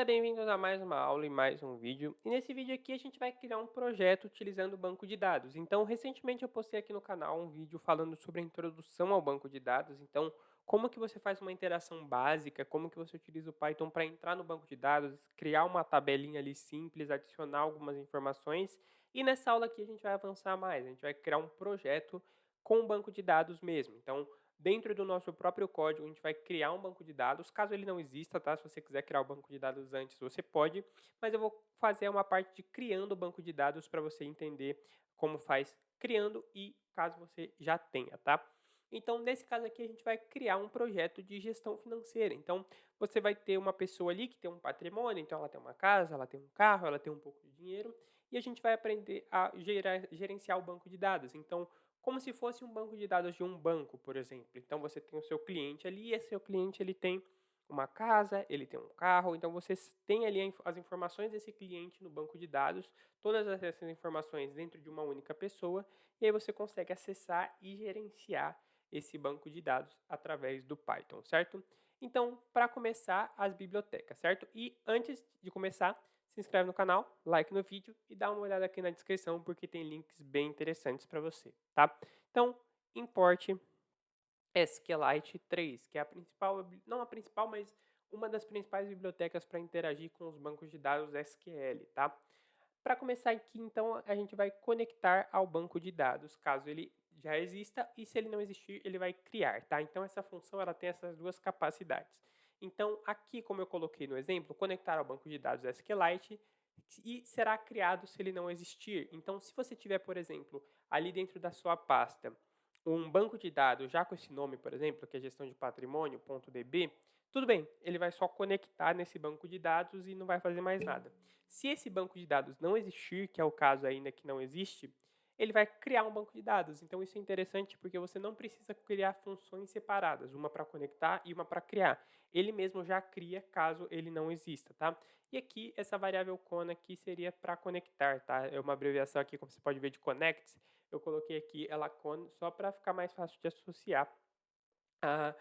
Galera, bem-vindos a mais uma aula e mais um vídeo. E nesse vídeo aqui a gente vai criar um projeto utilizando o banco de dados. Então, recentemente eu postei aqui no canal um vídeo falando sobre a introdução ao banco de dados. Então, como que você faz uma interação básica, como que você utiliza o Python para entrar no banco de dados, criar uma tabelinha ali simples, adicionar algumas informações. E nessa aula aqui a gente vai avançar mais, a gente vai criar um projeto com o banco de dados mesmo. Então, dentro do nosso próprio código, a gente vai criar um banco de dados, caso ele não exista, tá? Se você quiser criar o banco de dados antes, você pode, mas eu vou fazer uma parte de criando o banco de dados para você entender como faz criando e caso você já tenha, tá? Então, nesse caso aqui, a gente vai criar um projeto de gestão financeira. Então, você vai ter uma pessoa ali que tem um patrimônio, então ela tem uma casa, ela tem um carro, ela tem um pouco de dinheiro, e a gente vai aprender a gerenciar o banco de dados. Então, como se fosse um banco de dados de um banco, por exemplo. Então você tem o seu cliente ali, e esse seu cliente ele tem uma casa, ele tem um carro, então você tem ali as informações desse cliente no banco de dados, todas essas informações dentro de uma única pessoa, e aí você consegue acessar e gerenciar esse banco de dados através do Python, certo? Então, para começar, as bibliotecas, certo? E antes de começar, se inscreve no canal, like no vídeo e dá uma olhada aqui na descrição porque tem links bem interessantes para você, tá? Então, importe SQLite 3, que é a principal, não a principal, mas uma das principais bibliotecas para interagir com os bancos de dados SQL, tá? Para começar aqui, então, a gente vai conectar ao banco de dados, caso ele já exista, e se ele não existir, ele vai criar, tá? Então, essa função ela tem essas duas capacidades. Então, aqui, como eu coloquei no exemplo, conectar ao banco de dados SQLite e será criado se ele não existir. Então, se você tiver, por exemplo, ali dentro da sua pasta, um banco de dados já com esse nome, por exemplo, que é gestão de patrimônio.db, tudo bem, ele vai só conectar nesse banco de dados e não vai fazer mais nada. Se esse banco de dados não existir, que é o caso ainda que não existe, ele vai criar um banco de dados. Então isso é interessante porque você não precisa criar funções separadas, uma para conectar e uma para criar. Ele mesmo já cria caso ele não exista, tá? E aqui essa variável con aqui seria para conectar, tá? É uma abreviação aqui, como você pode ver, de connect. Eu coloquei aqui ela con só para ficar mais fácil de associar a,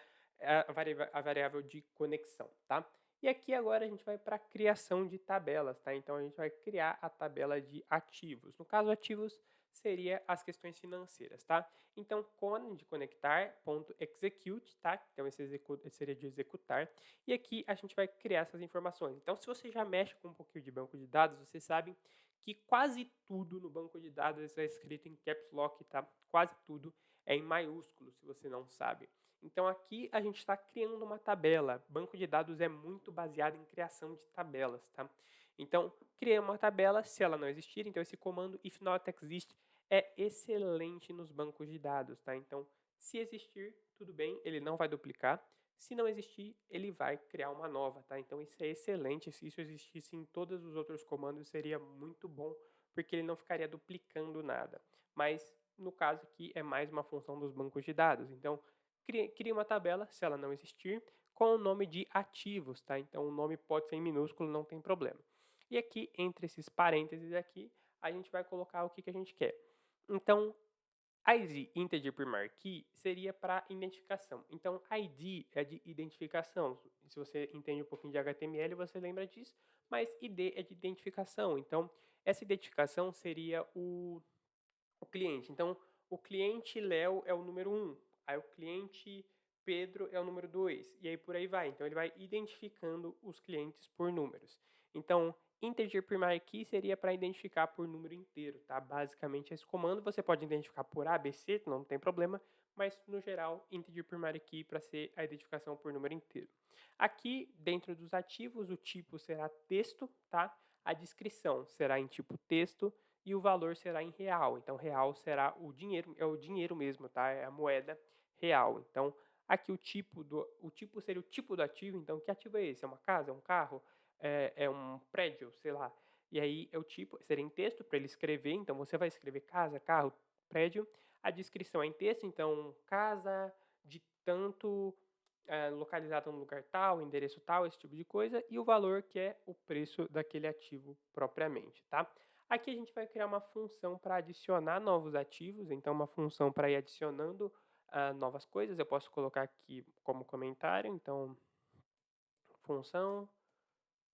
a variável de conexão, tá? E aqui agora a gente vai para a criação de tabelas, tá? Então a gente vai criar a tabela de ativos. No caso, ativos seria as questões financeiras, tá? Então, con de conectar, ponto execute, tá? Então esse seria de executar. E aqui a gente vai criar essas informações. Então, se você já mexe com um pouquinho de banco de dados, você sabe que quase tudo no banco de dados é escrito em caps lock, tá? Quase tudo é em maiúsculo, se você não sabe. Então aqui a gente está criando uma tabela. Banco de dados é muito baseado em criação de tabelas, tá? Então, criei uma tabela, se ela não existir, então esse comando if not exist é excelente nos bancos de dados, tá? Então, se existir, tudo bem, ele não vai duplicar. Se não existir, ele vai criar uma nova, tá? Então isso é excelente. Se isso existisse em todos os outros comandos, seria muito bom, porque ele não ficaria duplicando nada. Mas no caso aqui é mais uma função dos bancos de dados. Então, crie uma tabela, se ela não existir, com o nome de ativos, tá? Então o nome pode ser em minúsculo, não tem problema. E aqui, entre esses parênteses aqui, a gente vai colocar o que a gente quer. Então, ID, Integer Primary Key, seria para identificação. Então, ID é de identificação. Se você entende um pouquinho de HTML, você lembra disso. Mas ID é de identificação. Então, essa identificação seria o cliente. Então, o cliente Léo é o número 1, aí o cliente Pedro é o número 2, e aí por aí vai. Então, ele vai identificando os clientes por números. Então, integer primary key seria para identificar por número inteiro, tá? Basicamente, esse comando você pode identificar por A, B, C, não tem problema, mas no geral, integer primary key para ser a identificação por número inteiro. Aqui, dentro dos ativos, o tipo será texto, tá? A descrição será em tipo texto, e o valor será em real. Então, real será o dinheiro, é o dinheiro mesmo, tá? É a moeda real. Então, aqui o tipo seria o tipo do ativo. Então, que ativo é esse? É uma casa? É um carro? É um prédio? Sei lá. E aí, é o tipo, seria em texto para ele escrever. Então, você vai escrever casa, carro, prédio. A descrição é em texto. Então, casa de tanto localizado no lugar tal, endereço tal, esse tipo de coisa. E o valor que é o preço daquele ativo propriamente, tá? Aqui a gente vai criar uma função para adicionar novos ativos, então uma função para ir adicionando novas coisas. Eu posso colocar aqui como comentário, então função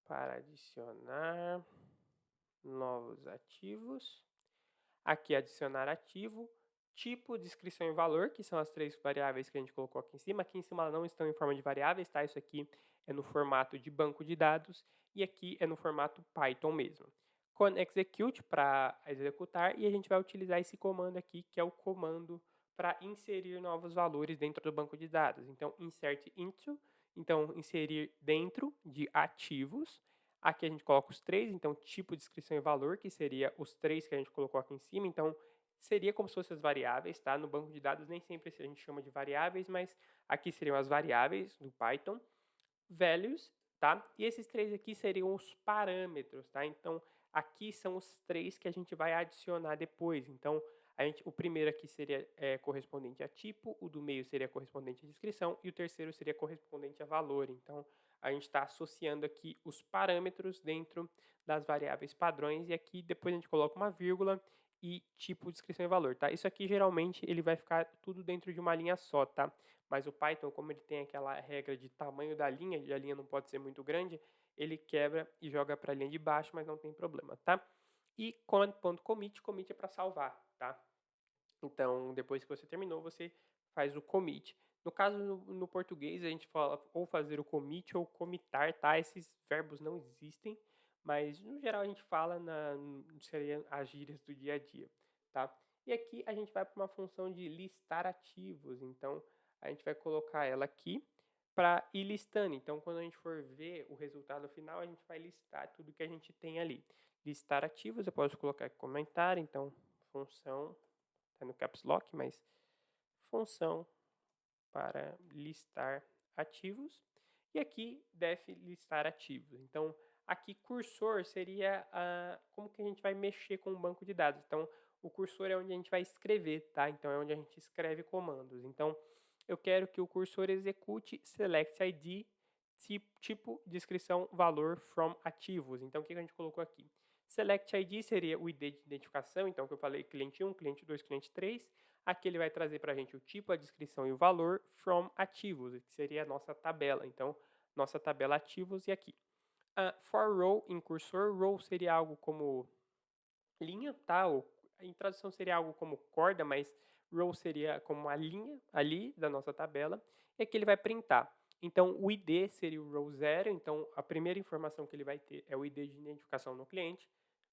para adicionar novos ativos. Aqui adicionar ativo, tipo, descrição e valor, que são as três variáveis que a gente colocou aqui em cima. Aqui em cima elas não estão em forma de variáveis, tá? Isso aqui é no formato de banco de dados e aqui é no formato Python mesmo. Com execute para executar e a gente vai utilizar esse comando aqui, que é o comando para inserir novos valores dentro do banco de dados. Então, insert into, então inserir dentro de ativos. Aqui a gente coloca os três, então tipo, descrição e valor, que seria os três que a gente colocou aqui em cima. Então, seria como se fossem as variáveis, tá? No banco de dados nem sempre a gente chama de variáveis, mas aqui seriam as variáveis do Python. Values, tá? E esses três aqui seriam os parâmetros, tá? Então, aqui são os três que a gente vai adicionar depois. Então, o primeiro aqui seria correspondente a tipo, o do meio seria correspondente à descrição e o terceiro seria correspondente a valor. Então, a gente está associando aqui os parâmetros dentro das variáveis padrões e aqui depois a gente coloca uma vírgula e tipo, descrição e valor, tá? Isso aqui geralmente ele vai ficar tudo dentro de uma linha só, tá? Mas o Python, como ele tem aquela regra de tamanho da linha, e a linha não pode ser muito grande, ele quebra e joga para a linha de baixo, mas não tem problema, tá? E command.commit, commit é para salvar, tá? Então, depois que você terminou, você faz o commit. No caso, no português, a gente fala ou fazer o commit ou commitar, tá? Esses verbos não existem, mas no geral a gente fala seria as gírias do dia a dia, tá? E aqui a gente vai para uma função de listar ativos. Então, a gente vai colocar ela aqui para ir listando. Então, quando a gente for ver o resultado final, a gente vai listar tudo que a gente tem ali. Listar ativos, eu posso colocar aqui comentário, então, função está no caps lock, mas função para listar ativos. E aqui def listar ativos. Então, aqui cursor seria como que a gente vai mexer com o banco de dados. Então, o cursor é onde a gente vai escrever, tá? Então, é onde a gente escreve comandos. Então, eu quero que o cursor execute select ID, tipo, descrição, valor, from ativos. Então, o que a gente colocou aqui? Select ID seria o ID de identificação, então que eu falei cliente 1, cliente 2, cliente 3. Aqui ele vai trazer para a gente o tipo, a descrição e o valor from ativos, que seria a nossa tabela. Então, nossa tabela ativos e aqui. For row em cursor, row seria algo como linha, tá? Ou, em tradução seria algo como corda, mas row seria como a linha ali da nossa tabela. E aqui ele vai printar. Então, o ID seria o row 0. Então, a primeira informação que ele vai ter é o ID de identificação no cliente.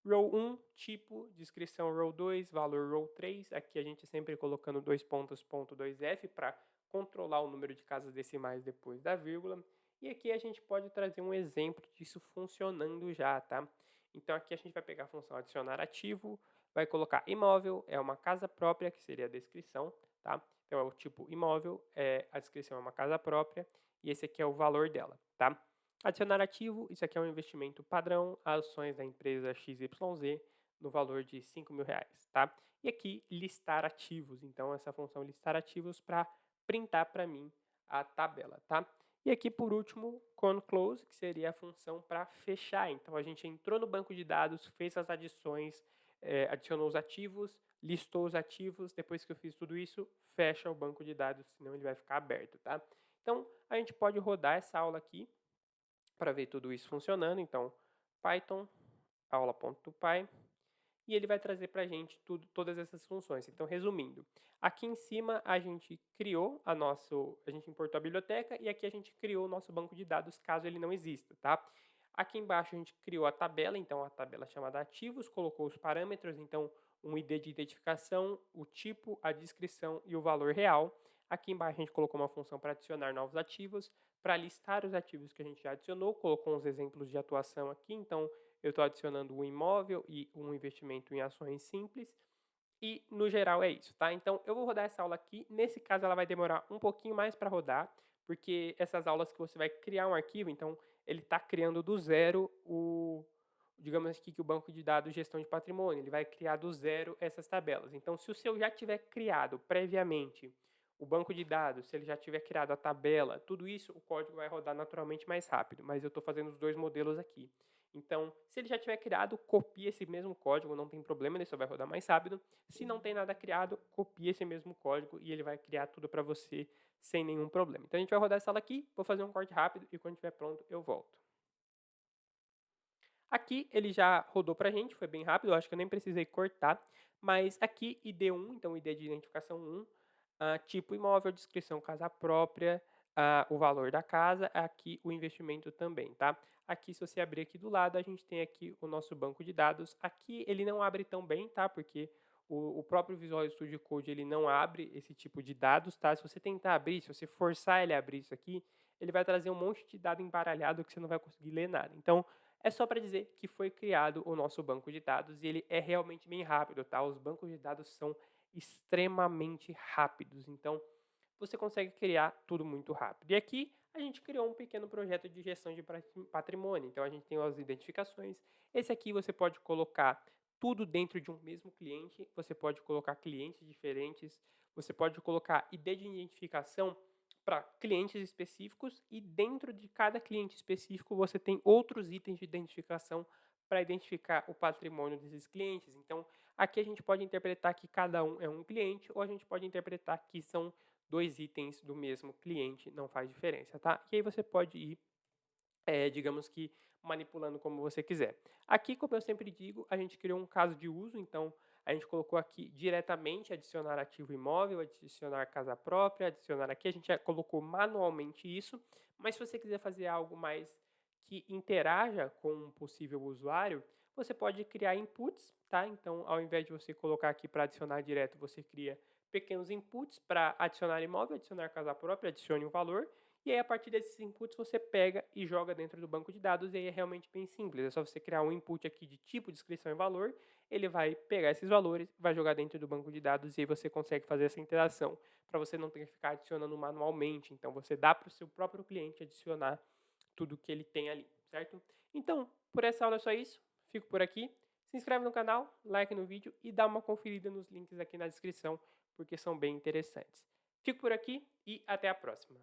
Row 1, tipo, descrição row 2, valor row 3. Aqui a gente sempre colocando dois pontos, ponto 2F para controlar o número de casas decimais depois da vírgula. E aqui a gente pode trazer um exemplo disso funcionando já, tá? Então aqui a gente vai pegar a função adicionar ativo, vai colocar imóvel, é uma casa própria, que seria a descrição, tá? Então é o tipo imóvel, a descrição é uma casa própria, e esse aqui é o valor dela, tá? Adicionar ativo, isso aqui é um investimento padrão, ações da empresa XYZ, no valor de R$ 5.000, tá? E aqui, listar ativos, então essa função listar ativos para printar para mim a tabela, tá? E aqui, por último, close, que seria a função para fechar. Então, a gente entrou no banco de dados, fez as adições, adicionou os ativos, listou os ativos. Depois que eu fiz tudo isso, fecha o banco de dados, senão ele vai ficar aberto, tá? Então, a gente pode rodar essa aula aqui para ver tudo isso funcionando. Então, Python, aula.py, e ele vai trazer para a gente todas essas funções. Então, resumindo, aqui em cima a gente criou a gente importou a biblioteca e aqui a gente criou o nosso banco de dados caso ele não exista, tá? Aqui embaixo a gente criou a tabela, então a tabela chamada ativos, colocou os parâmetros, então um ID de identificação, o tipo, a descrição e o valor real. Aqui embaixo a gente colocou uma função para adicionar novos ativos, para listar os ativos que a gente já adicionou, colocou uns exemplos de atuação aqui, então eu estou adicionando um imóvel e um investimento em ações simples. E, no geral, é isso, tá? Então, eu vou rodar essa aula aqui. Nesse caso, ela vai demorar um pouquinho mais para rodar, porque essas aulas que você vai criar um arquivo, então, ele está criando do zero digamos aqui que o banco de dados gestão de patrimônio, ele vai criar do zero essas tabelas. Então, se o seu já tiver criado previamente o banco de dados, se ele já tiver criado a tabela, tudo isso, o código vai rodar naturalmente mais rápido, mas eu estou fazendo os dois modelos aqui. Então, se ele já tiver criado, copie esse mesmo código, não tem problema, ele só vai rodar mais rápido. Se não tem nada criado, copie esse mesmo código e ele vai criar tudo para você sem nenhum problema. Então, a gente vai rodar essa aula aqui, vou fazer um corte rápido e quando estiver pronto, eu volto. Aqui ele já rodou para a gente, foi bem rápido, eu acho que eu nem precisei cortar, mas aqui ID1, então ID de identificação 1, tipo imóvel, descrição casa própria, o valor da casa, aqui o investimento também, tá? Aqui, se você abrir aqui do lado, a gente tem aqui o nosso banco de dados. Aqui ele não abre tão bem, tá? Porque o próprio Visual Studio Code ele não abre esse tipo de dados, tá? Se você tentar abrir, se você forçar ele a abrir isso aqui, ele vai trazer um monte de dado embaralhado que você não vai conseguir ler nada. Então, é só para dizer que foi criado o nosso banco de dados e ele é realmente bem rápido, tá? Os bancos de dados são extremamente rápidos, então você consegue criar tudo muito rápido. E aqui a gente criou um pequeno projeto de gestão de patrimônio. Então a gente tem as identificações. Esse aqui você pode colocar tudo dentro de um mesmo cliente, você pode colocar clientes diferentes, você pode colocar ID de identificação para clientes específicos e dentro de cada cliente específico você tem outros itens de identificação para identificar o patrimônio desses clientes. Então, aqui a gente pode interpretar que cada um é um cliente ou a gente pode interpretar que são dois itens do mesmo cliente, não faz diferença, tá? E aí você pode ir digamos que manipulando como você quiser. Aqui, como eu sempre digo, a gente criou um caso de uso, então a gente colocou aqui diretamente adicionar ativo imóvel, adicionar casa própria, adicionar aqui, a gente já colocou manualmente isso, mas se você quiser fazer algo mais que interaja com um possível usuário, você pode criar inputs, tá? Então, ao invés de você colocar aqui para adicionar direto, você cria pequenos inputs para adicionar imóvel, adicionar casa própria, adicione um valor, e aí, a partir desses inputs, você pega e joga dentro do banco de dados, e aí é realmente bem simples. É só você criar um input aqui de tipo, descrição e valor, ele vai pegar esses valores, vai jogar dentro do banco de dados, e aí você consegue fazer essa interação, para você não ter que ficar adicionando manualmente. Então, você dá para o seu próprio cliente adicionar tudo que ele tem ali, certo? Então, por essa aula é só isso. Fico por aqui. Se inscreve no canal, like no vídeo e dá uma conferida nos links aqui na descrição, porque são bem interessantes. Fico por aqui e até a próxima.